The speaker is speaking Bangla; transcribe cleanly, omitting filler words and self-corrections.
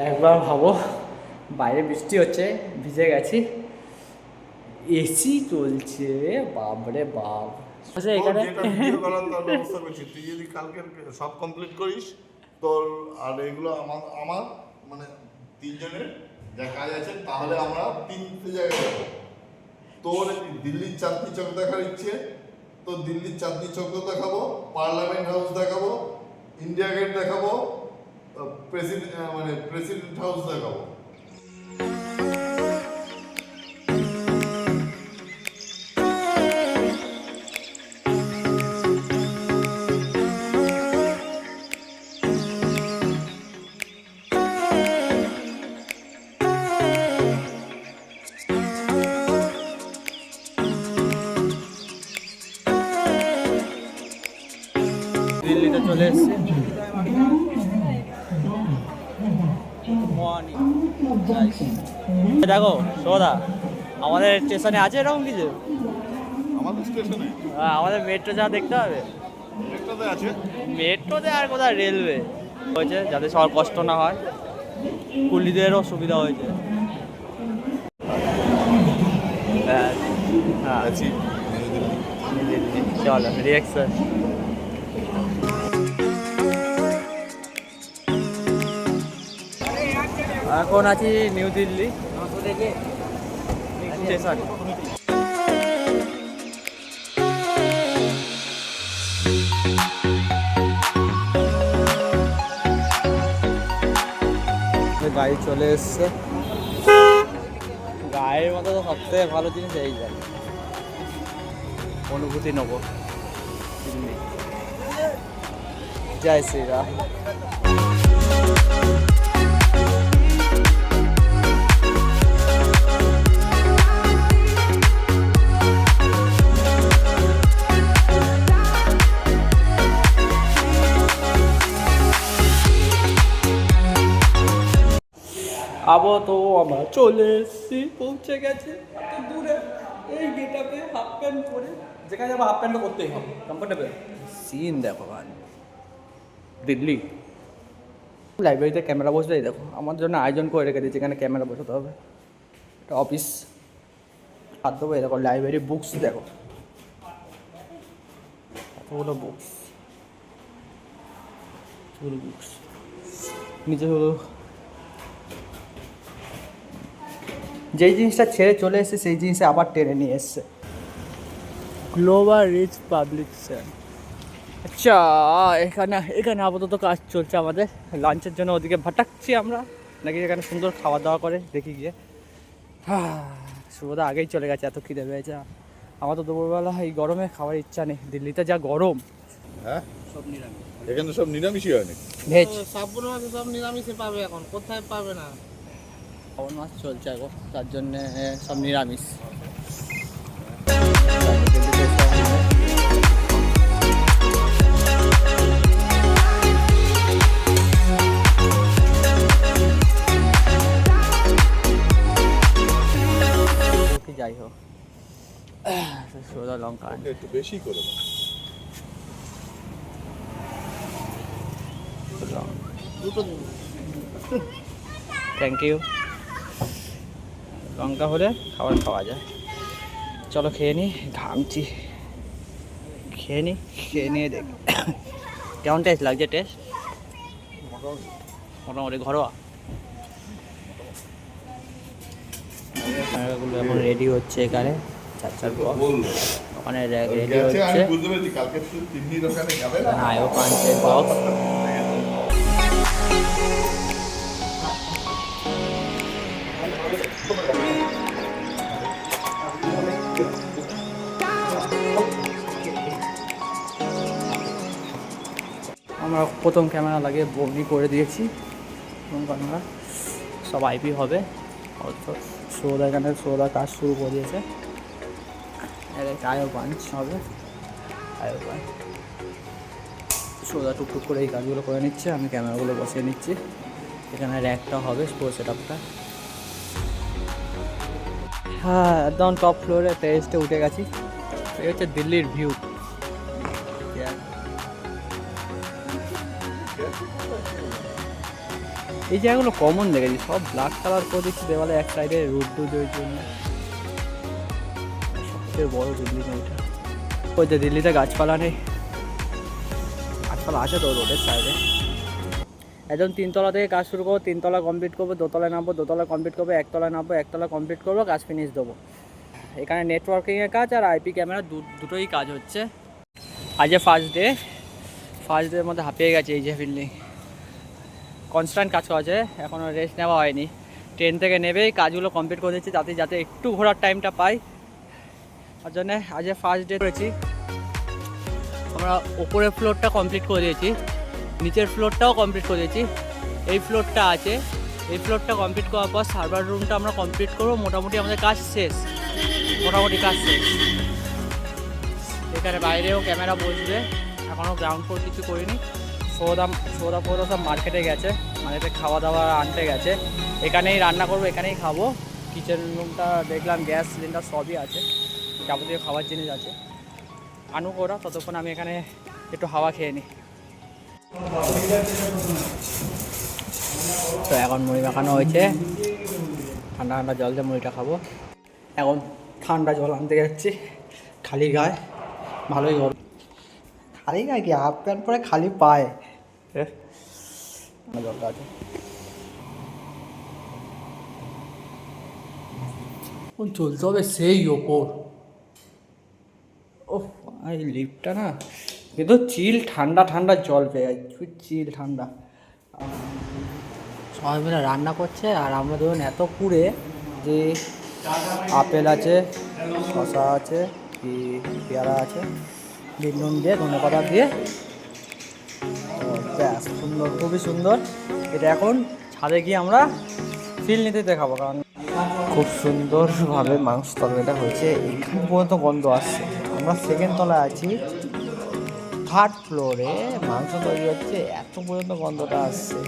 একবার ভাবো বাইরে বৃষ্টি হচ্ছে, ভিজে গেছি, এসি চলছে, বাপরে বাপ। আচ্ছা এখানে ভিডিও করার তোর ব্যবস্থা করছি, তুই যদি কালকে সব কমপ্লিট করিস তোর, আর এগুলো আমার আমার মানে তিনজনের যা কাজ আছে, তাহলে আমরা তিনটে জায়গায় যাবো। তোর দিল্লির চাঁদনি চক দেখার ইচ্ছে, তো দিল্লির চাঁদনি চক দেখাবো, পার্লামেন্ট হাউস দেখাবো, ইন্ডিয়া গেট দেখাবো, প্রেসিডেন্ট হাউস দেখাবো। দিল্লিতে চলে এসেছি। দেখো সৌদা, আমাদের স্টেশনে আছে এরকম কিছু? আমাদের স্টেশনে আমাদের মেট্রো যা দেখতে হবে, মেট্রোতে আছে, মেট্রোতে আর কোথায় রেলওয়ে হয়েছে যাতে সবার কষ্ট না হয়, কুলিদেরও সুবিধা হয়েছে। হ্যাঁ চলো রিয়াকশন। এখন আছি নিউ দিল্লি স্টেশন। গাড়ি চলে এসছে, গাড়ির মতো তো সবথেকে ভালো জিনিস এই যায়, অনুভূতি নেবো দিল্লি। জয় শ্রীরাম। আবো তো আমরা চলে এসেছি, পৌঁছে গেছে এত দূরে। এই গেটাপে হাফ প্যান্ট পরে যেখানে যাবো হাফ প্যান্টটা করতেই হবে, কমফোর্টেবল। সিন দেখো ভাই, দিল্লি লাইব্রেরিতে ক্যামেরা বসলেই দেখো, আমার জন্য আয়োজন করে রেখে দিয়েছে, এখানে ক্যামেরা বসাতে হবে। এটা অফিস, হাত দেবো। দেখো লাইব্রেরি বুকস দেখো, এতগুলো বুকস, বুকস নিচে হলো। যেই জিনিসটা ছেড়ে চলে এসেছে সেই জিনিসে আবার টেনে নিয়ে এসছে। Global reach publication. আচ্ছা এখানে এখানে আপাতত কাজ চলছে আমাদের, লাঞ্চের জন্য ওদিকে ভাটাচ্ছি আমরা, নাকি এখানে সুন্দর খাওয়া দাওয়া করে দেখি গিয়ে। শুভদা আগেই চলে গেছে, এত খিদে পেয়েছে আমার তো। দুপুরবেলা এই গরমে খাওয়ার ইচ্ছা নেই, দিল্লিতে যা গরম। হ্যাঁ সব নিরামিষ, এখানে সব নিরামিষই হয় না, ভেজ শ্রাবণ মাসে সব নিরামিষই পাবে, এখন কোথায় পাবে না। শ্রাবণ মাস চলছে এখন, তার জন্যে সব নিরামিষ। যাই হোক, সোদা লঙ্কা একটু বেশি করে দুটো দিন। Thank you. লঙ্কা হলে খাবার খাওয়া যায়। চলো খেয়ে নিই, ঘামছি। খেয়ে নিয়ে দেখ কেমন টেস্ট লাগছে। টেস্ট মোটামুটি ঘরোয়া। ক্যামেরাগুলো এখন রেডি হচ্ছে এখানে, চার ওখানে রেডি হচ্ছে। আয়ো পাঞ্চের বক্স। আমরা প্রথম ক্যামেরা লাগিয়ে বমি করে দিয়েছি, প্রথম ক্যামেরা সব আইপি হবে। সৌদা এখানে সৌদা কাজ শুরু করে দিয়েছে, আয়ো পাঞ্চ হবে। আয়ো পাঞ্চ সৌদা টুকটুক করে এই কাজগুলো করে নিচ্ছে, আমি ক্যামেরাগুলো বসিয়ে নিচ্ছি। এখানে র্যাকটা হবে পুরো সেট আপটা। হ্যাঁ একদম টপ ফ্লোরে টেরেসে উঠে গেছি। এই হচ্ছে দিল্লির ভিউ। এই জায়গাগুলো কমন দেখেছি, সব ব্ল্যাক কালার করে দিচ্ছি দেওয়ালে এক সাইডে রোদ্দুরের জন্য। সবচেয়ে বড় বিল্ডিং ওইটা। ওই যে দিল্লিতে গাছপালা নেই, গাছপালা আছে তো রোডের সাইডে। একদম 3 তলা থেকে কাজ শুরু করবো, 3 তলা কমপ্লিট করবো, 2 তলায় নামবো, 2 তলা কমপ্লিট করবো, 1 তলায় নামবো, 1 তলা কমপ্লিট করবো, কাজ ফিনিশ দেবো। এখানে নেটওয়ার্কিংয়ের কাজ আর আইপি ক্যামেরা দুটোই কাজ হচ্ছে। আজ ফার্স্ট ডের মধ্যে হাঁপিয়ে গেছে এই যে বিল্ডিং। কনস্ট্যান্ট কাজ করা আছে, এখনও রেস্ট নেওয়া হয়নি। ট্রেন থেকে নেবেই কাজগুলো কমপ্লিট করে দিচ্ছি যাতে একটু ঘোরার টাইমটা পাই। তার জন্যে আজ ফার্স্ট ডে করেছি। আমরা ওপরের ফ্লোরটা কমপ্লিট করে দিয়েছি, নিচের ফ্লোরটাও কমপ্লিট করে দিয়েছি। এই ফ্লোরটা আছে, এই ফ্লোরটা কমপ্লিট করার পর সার্ভার রুমটা আমরা কমপ্লিট করবো। মোটামুটি আমাদের কাজ শেষ, কাজ শেষ। এখানে বাইরেও ক্যামেরা বসবে, এখনও গ্রাউন্ড ফ্লোর কিছু করিনি। সৌদা পৌর সব মার্কেটে গেছে, মার্কেটে খাওয়া দাওয়া আনতে গেছে। এখানেই রান্না করবো, এখানেই খাবো। কিচেন রুমটা দেখলাম গ্যাস সিলিন্ডার সবই আছে, যাবতীয় খাবার জিনিস আছে। আনুক ওরা, ততক্ষণ আমি এখানে একটু হাওয়া খেয়ে নিই। তো এখন মুড়ি মাখানো হয়েছে, ঠান্ডা ঠান্ডা জল দিয়ে মুড়িটা খাবো। এখন ঠান্ডা জল আনতে যাচ্ছি, খালি গায়ে, ভালোই গরম। খালি গায়ে কি, হাফ প্যান্ট পরে খালি পায়ে জলটা আছে। চলতে হবে সেই ওপর। ও এই লিফটটা না কিন্তু চিল ঠান্ডা ঠান্ডা জল পেয়ে যাচ্ছি, চিল ঠান্ডা। সবাই মিলে রান্না করছে আর আমরা ধরুন এত পুড়ে যে আপেল আছে, শশা আছে, পেয়ারা আছে, নুন দিয়ে ধনেপাতা দিয়ে ব্যাস সুন্দর, খুবই সুন্দর। এটা এখন ছাদে গিয়ে আমরা ফিল নিতে দেখাবো, কারণ খুব সুন্দরভাবে মাংস তরকারিটা হয়েছে। এখান পর্যন্ত গন্ধ আসছে। আমরা সেকেন্ড তলায় আছি, থার্ড ফ্লোরে মাংস তৈরি হচ্ছে, এত পর্যন্ত গন্ধটা আসছে।